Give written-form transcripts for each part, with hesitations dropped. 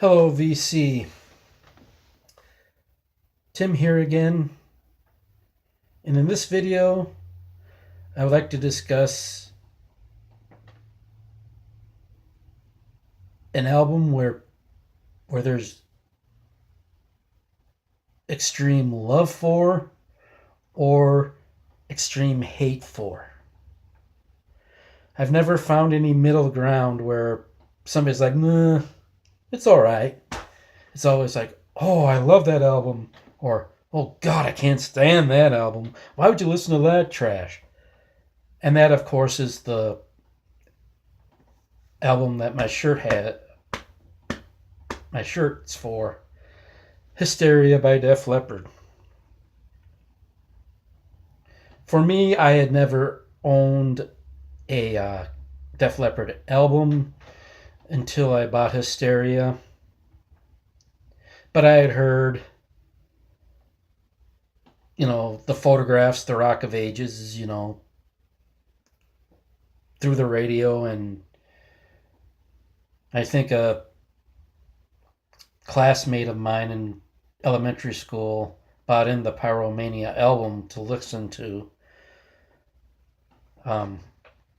Hello, VC. Tim here again. And in this video, I would like to discuss an album where there's extreme love for or extreme hate for. I've never found any middle ground where somebody's like, nah, it's all right. It's always like, oh, I love that album. Or, oh, God, I can't stand that album. Why would you listen to that trash? And that, of course, is the album that my shirt's for. Hysteria by Def Leppard. For me, I had never owned a Def Leppard album until I bought Hysteria. But I had heard, the Photographs, the Rock of Ages, through the radio. And I think a classmate of mine in elementary school bought in the Pyromania album to listen to.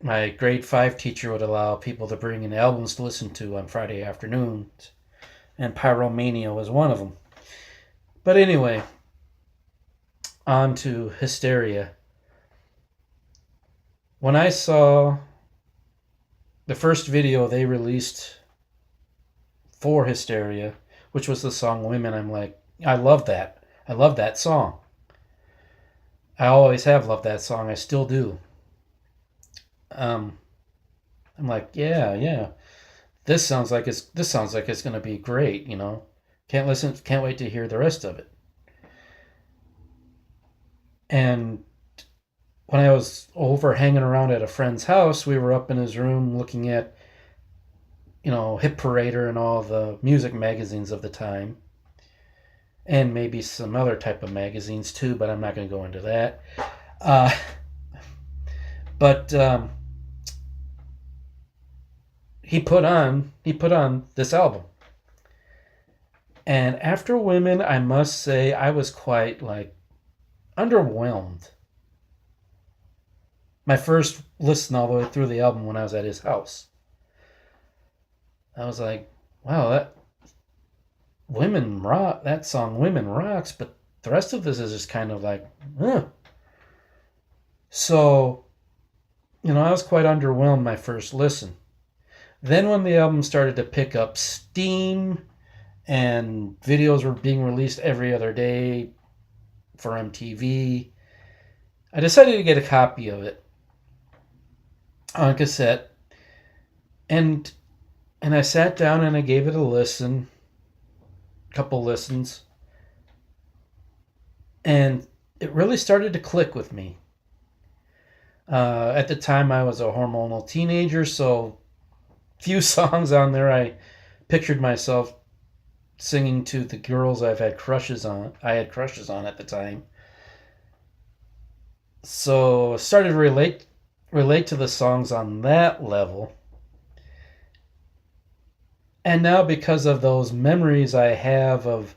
My grade 5 teacher would allow people to bring in albums to listen to on Friday afternoons, and Pyromania was one of them. But anyway, on to Hysteria. When I saw the first video they released for Hysteria, which was the song Women, I'm like, I love that. I love that song. I always have loved that song. I still do. I'm like, yeah. This sounds like it's going to be great, Can't wait to hear the rest of it. And when I was over hanging around at a friend's house, we were up in his room looking at, Hit Parader and all the music magazines of the time. And maybe some other type of magazines too, but I'm not going to go into that. But he put on this album. And after Women, I must say I was quite underwhelmed. My first listen all the way through the album when I was at his house. I was like, wow, that song Women rocks, but the rest of this is just kind of like, huh. So, I was quite underwhelmed my first listen. Then when the album started to pick up steam and videos were being released every other day for MTV, I decided to get a copy of it on cassette. And I sat down and I gave it a couple listens. And it really started to click with me. At the time, I was a hormonal teenager, so few songs on there I pictured myself singing to the girls I had crushes on at the time. So I started to relate to the songs on that level. And now, because of those memories I have of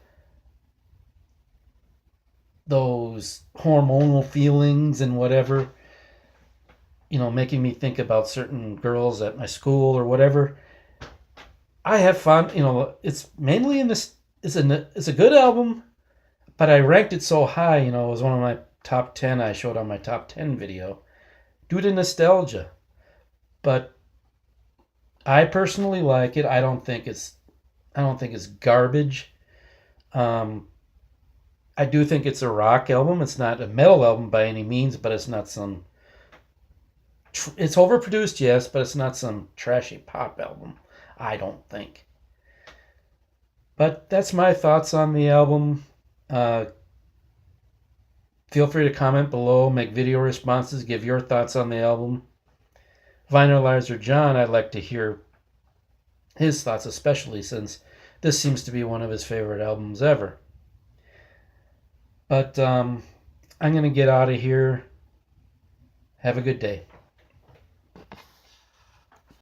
those hormonal feelings and whatever, making me think about certain girls at my school or whatever, I have fun. It's mainly in this. It's a good album, but I ranked it so high. It was one of my top 10 I showed on my top 10 video due to nostalgia. But I personally like it. I don't think it's garbage. I do think it's a rock album. It's not a metal album by any means, but it's not some. It's overproduced, yes, but it's not some trashy pop album, I don't think. But that's my thoughts on the album. Feel free to comment below, make video responses, give your thoughts on the album. Vinylizer John, I'd like to hear his thoughts, especially since this seems to be one of his favorite albums ever. But I'm going to get out of here. Have a good day.